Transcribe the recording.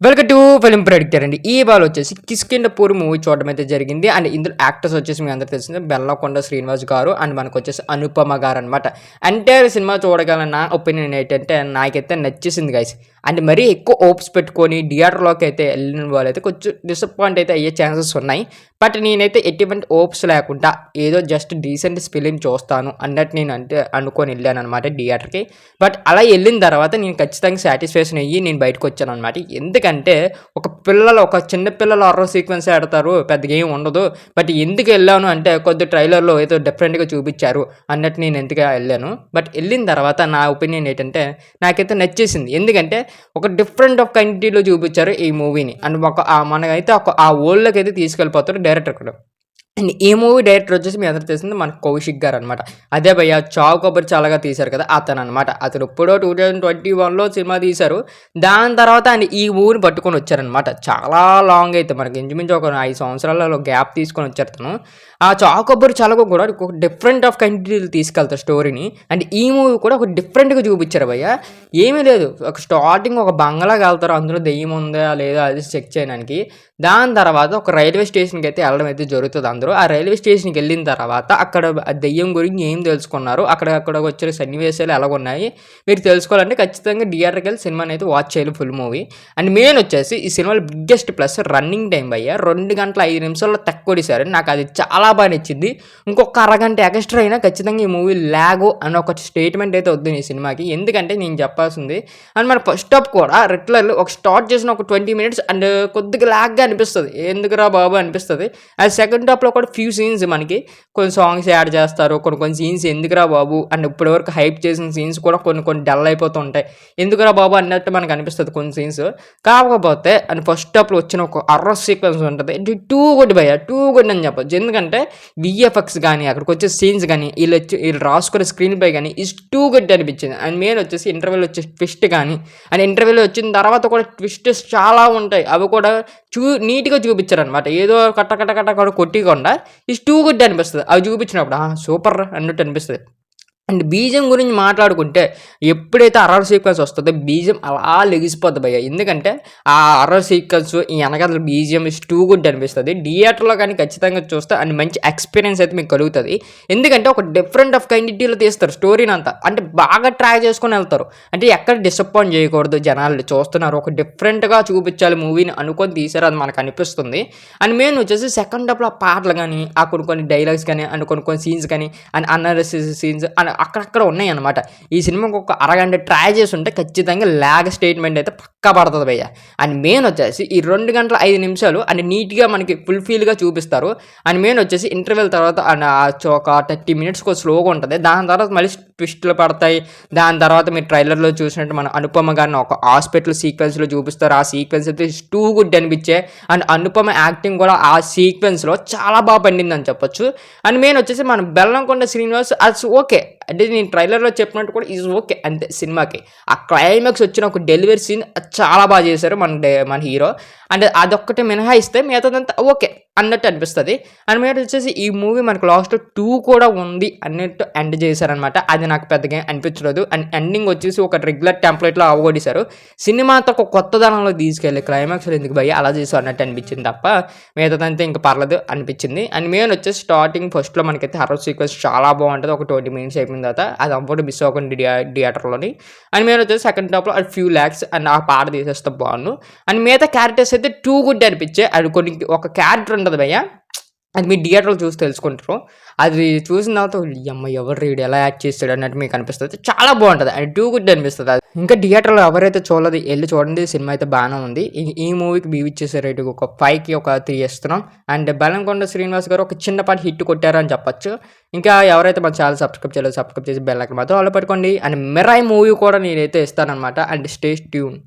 Welcome to film predictor అండి. ఈ ball వచ్చేసి 'కిష్కింధపురి' మూవీ చూడడం అయితే జరిగింది. అండ్ ఇందులో యాక్టర్స్ వచ్చేసి మీ అందరికీ తెలిసిందే బెల్లకొండ శ్రీనివాస్ గారు అండ్ మనకు వచ్చేసి అనుపమ గారు అనమాట. ఎంటైర్ సినిమా చూడగల నా ఒపీనియన్ ఏంటంటే నాకైతే నచ్చేసింది గైస్. అండ్ మరీ ఎక్కువ హోప్స్ పెట్టుకొని థియేటర్‌లోకి అయితే వెళ్ళిన వాళ్ళైతే కొంచెం డిసప్పాయింట్ అయితే అయ్యే ఛాన్సెస్ ఉన్నాయి. బట్ నేనైతే ఎటువంటి హోప్స్ లేకుండా ఏదో జస్ట్ డీసెంట్ ఫిలిం చూస్తాను అన్నట్టు నేను అనుకోని వెళ్ళాననమాట థియేటర్‌కి. బట్ అలా వెళ్ళిన తర్వాత నేను ఖచ్చితంగా సాటిస్ఫాక్షన్ అయ్యి నేను బయటకు వచ్చాననమాట. ఎందుకంటే ఒక చిన్న పిల్లల హారర్ సీక్వెన్స్ ఆడతారు, పెద్దగా ఏమి ఉండదు. బట్ ఎందుకు వెళ్ళాను అంటే కొద్ది ట్రైలర్‌లో ఏదో డిఫరెంట్‌గా చూపించారు అన్నట్టు నేను ఎందుకు వెళ్ళాను. బట్ వెళ్ళిన తర్వాత నా ఒపీనియన్ ఏంటంటే నాకైతే నచ్చేసింది. ఎందుకంటే ఒక డిఫరెంట్ ఆఫ్ కంట్రీలో చూపించారు ఈ మూవీని. అండ్ మనకైతే ఆ వరల్డ్‌లోకి అయితే తీసుకెళ్ళిపోతారు డైరెక్టర్ కూడా. అండ్ ఈ మూవీ డైరెక్టర్ వచ్చేసి మీ అందరికి తెలిసింది మన కౌశిక్ గారు అనమాట. అదే భయ్య 'చావు కబురు చాలాగా' తీశారు కదా అతను అనమాట. అతను ఎప్పుడో 2021లో సినిమా తీశారు. దాని తర్వాత అండ్ ఈ మూవీని పట్టుకొని వచ్చారనమాట. చాలా లాంగ్ అయితే మనకి ఇంచుమించు ఒక 5 సంవత్సరాలలో గ్యాప్ తీసుకొని వచ్చారు తను. ఆ 'చావు కబురు చాలాగా' కూడా ఒక డిఫరెంట్ ఆఫ్ కంట్రీలు తీసుకెళ్తారు స్టోరీని. అండ్ ఈ మూవీ కూడా ఒక డిఫరెంట్గా చూపించారు భయ్య. ఏమీ లేదు, ఒక స్టార్టింగ్ ఒక బంగ్లాకి వెళ్తారు, అందులో దెయ్యం ఉందా లేదా అది చెక్ చేయడానికి. దాని తర్వాత ఒక రైల్వే స్టేషన్కి అయితే వెళ్ళడం అయితే జరుగుతుంది. అందరూ ఆ రైల్వే స్టేషన్కి వెళ్ళిన తర్వాత అక్కడ ఆ దెయ్యం గురించి ఏం తెలుసుకున్నారు, అక్కడ వచ్చిన సన్నివేశాలు ఎలాగున్నాయి మీరు తెలుసుకోవాలంటే ఖచ్చితంగా థియేటర్కి వెళ్ళి సినిమాని అయితే వాచ్ చేయాలి ఫుల్ మూవీ. అండ్ మెయిన్ వచ్చేసి ఈ సినిమాలో బిగ్గెస్ట్ ప్లస్ రన్నింగ్ టైం భయ్య 2 గంటల 5 నిమిషాల్లో తక్కువడిసారు. నాకు అది చాలా బాగా నచ్చింది. ఇంకొక అరగంట ఎక్స్ట్రా అయినా ఖచ్చితంగా ఈ మూవీ లాగో అని ఒక స్టేట్మెంట్ అయితే వద్దు ఈ సినిమాకి. ఎందుకంటే నేను చెప్పాల్సింది అండ్ మన ఫస్ట్ హాఫ్ కూడా రెట్లర్లు ఒక స్టార్ట్ చేసిన ఒక 20 మినిట్స్ అండ్ కొద్దిగా లాగ్గా అనిపిస్తుంది, ఎందుకురా బాబు అనిపిస్తుంది. అది సెకండ్ హాఫ్లో కూడా ఫ్యూ సీన్స్ మనకి కొన్ని సాంగ్స్ యాడ్ చేస్తారు, కొన్ని సీన్స్ ఎందుకురా బాబు అండ్ ఇప్పటివరకు హైప్ చేసిన సీన్స్ కూడా కొన్ని డల్ అయిపోతూ ఉంటాయి, ఎందుకురా బాబు అన్నట్టు మనకు అనిపిస్తుంది కొన్ని సీన్స్. కాకపోతే అండ్ ఫస్ట్ హాఫ్లో వచ్చిన ఒక అర్రస్ సీక్వెన్స్ ఉంటుంది, టూ గుడ్ భయ్య, టూ గుడ్ అని చెప్పచ్చు. ఎందుకంటే విఎఫ్ఎక్స్ కానీ అక్కడికి వచ్చే సీన్స్ కానీ వీళ్ళు రాసుకునే స్క్రీన్ పై కానీ ఇస్ టూ గుడ్ అనిపించింది. అండ్ మెయిన్ వచ్చేసి ఇంటర్వ్యూలో వచ్చే ట్విస్ట్ కానీ అండ్ ఇంటర్వ్యూలో వచ్చిన తర్వాత కూడా ట్విస్టెస్ చాలా ఉంటాయి, అవి కూడా నీట్గా చూపించారనమాట. ఏదో కట్ట కొట్టికుండా ఇస్ టూ గుడ్ అనిపిస్తుంది అవి చూపించినప్పుడు. సూపర్ అన్నట్టు అనిపిస్తుంది. అండ్ బీజిఎం గురించి మాట్లాడుకుంటే ఎప్పుడైతే అర్రర్ సీక్వెన్స్ వస్తుందో బీజిఎం అలా లెగిసిపోద్ది భయ్య. ఎందుకంటే ఆ అర్రర్ సీక్వెన్స్ ఈ వెనకాల బీజిఎం ఇస్ టూ గుడ్ అనిపిస్తుంది. థియేటర్లో కానీ ఖచ్చితంగా చూస్తే అండ్ మంచి ఎక్స్పీరియన్స్ అయితే మీకు కలుగుతుంది. ఎందుకంటే ఒక డిఫరెంట్ ఆఫ్ కైండిటీలో తీస్తారు స్టోరీని అంతా, అంటే బాగా ట్రై చేసుకొని వెళ్తారు. అంటే ఎక్కడ డిసప్పాయింట్ చేయకూడదు, జనాలు చూస్తున్నారు ఒక డిఫరెంట్గా చూపించాలి మూవీని అనుకొని తీసారు, అది మనకు అనిపిస్తుంది. అండ్ మెయిన్ వచ్చేసి సెకండ్ హాఫ్లో ఆ పాటలు కానీ ఆ కొన్ని డైలాగ్స్ కానీ అండ్ కొన్ని సీన్స్ కానీ అండ్ అనాలిసిస్ సీన్స్ అండ్ అక్కడక్కడ ఉన్నాయి అనమాట. ఈ సినిమాకి ఒక అరగంట ట్రై చేసి ఉంటే ఖచ్చితంగా లాగ్ స్టేట్మెంట్ అయితే పక్కా పడుతుంది భయ్య. అండ్ మెయిన్ వచ్చేసి ఈ 2 గంటల 5 నిమిషాలు అండ్ నీట్గా మనకి ఫుల్ఫిల్గా చూపిస్తారు. అండ్ మెయిన్ వచ్చేసి ఇంటర్వెల్ తర్వాత అండ్ ఒక 30 మినిట్స్ స్లోగా ఉంటుంది. దాని తర్వాత మళ్ళీ ట్విస్టులు పడతాయి. దాని తర్వాత మీరు ట్రైలర్లో చూసినట్టు మన అనుపమ గారిని ఒక హాస్పిటల్ సీక్వెన్స్లో చూపిస్తారు. ఆ సీక్వెన్స్ అయితే టూ గుడ్ అనిపించే అండ్ అనుపమ యాక్టింగ్ కూడా ఆ సీక్వెన్స్లో చాలా బాగా పండిందని చెప్పొచ్చు. అండ్ మెయిన్ వచ్చేసి మన బెల్లంకొండ శ్రీనివాస్ అది ఓకే, అంటే నేను ట్రైలర్లో చెప్పినట్టు కూడా ఈజ్ ఓకే అంతే సినిమాకి. ఆ క్లైమాక్స్ వచ్చిన ఒక డెలివరీ సీన్ చాలా బాగా చేశారు మన హీరో. అండ్ అదొక్కటే మినహాయిస్తే మిగతాదంతా ఓకే అన్నట్టు అనిపిస్తుంది. అండ్ మీరు వచ్చేసి ఈ మూవీ మనకు లాస్ట్ 2 కూడా ఉంది అన్నట్టు ఎండ్ చేశారనమాట. అది నాకు పెద్దగా అనిపించలేదు. అండ్ ఎండింగ్ వచ్చేసి ఒక రెగ్యులర్ టెంప్లెట్లో అవగొడేశారు. సినిమాతో ఒక కొత్తదనంలో తీసుకెళ్ళి క్లైమాక్స్లో ఎందుకు భయ్య అలా చేసావు అన్నట్టు అనిపించింది తప్ప మిగతాదంతా ఇంకా పర్లేదు అనిపించింది. అండ్ మెయిన్ వచ్చేసి స్టార్టింగ్ ఫస్ట్లో మనకైతే హర్రర్ సీక్వెన్స్ చాలా బాగుంటుంది. ఒక 20 మినిట్స్ అయిపోయిన తర్వాత అది అవ్వడం మిస్ అవ్వకండి థియేటర్లోని. అండ్ మెయిన్ వచ్చేసి సెకండ్ హాఫ్లో అది ఫ్యూ ల్యాక్స్ అండ్ ఆ పాట తీసేస్తే బాగుండు. అండ్ మిగతా క్యారెక్టర్స్ అయితే టూ గుడ్ అనిపించే. అది ఒక క్యారెక్టర్ ఉంటుంది భయ్య, అది మీ థియేటర్లో చూసి తెలుసుకుంటారు. అది చూసిన తర్వాత అమ్మ ఎవరు రీడ్ ఎలా యాక్ట్ చేస్తాడు అన్నట్టు మీకు అనిపిస్తుంది. చాలా బాగుంటుంది అండ్ టూ గుడ్ అనిపిస్తుంది. అది ఇంకా థియేటర్లో ఎవరైతే చూడలేదు వెళ్ళి చూడండి, సినిమా అయితే బాగానే ఉంది. ఈ మూవీకి బీవ్ ఇచ్చేసే రేటు ఒక 5కి ఒక 3 ఇస్తున్నాం. అండ్ బెల్లంకొండ శ్రీనివాస్ గారు ఒక చిన్నపాటి హిట్ కొట్టారు అని చెప్పొచ్చు. ఇంకా ఎవరైతే మన ఛానల్ సబ్స్క్రైబ్ చేయలేదు సబ్స్క్రైబ్ చేసి బెల్ ఐకాన్ మాత్రం ఆలో పెట్టుకోండి. అండ్ మిరాయి మూవీ కూడా నేనైతే ఇస్తానన్నమాట. And stay tune.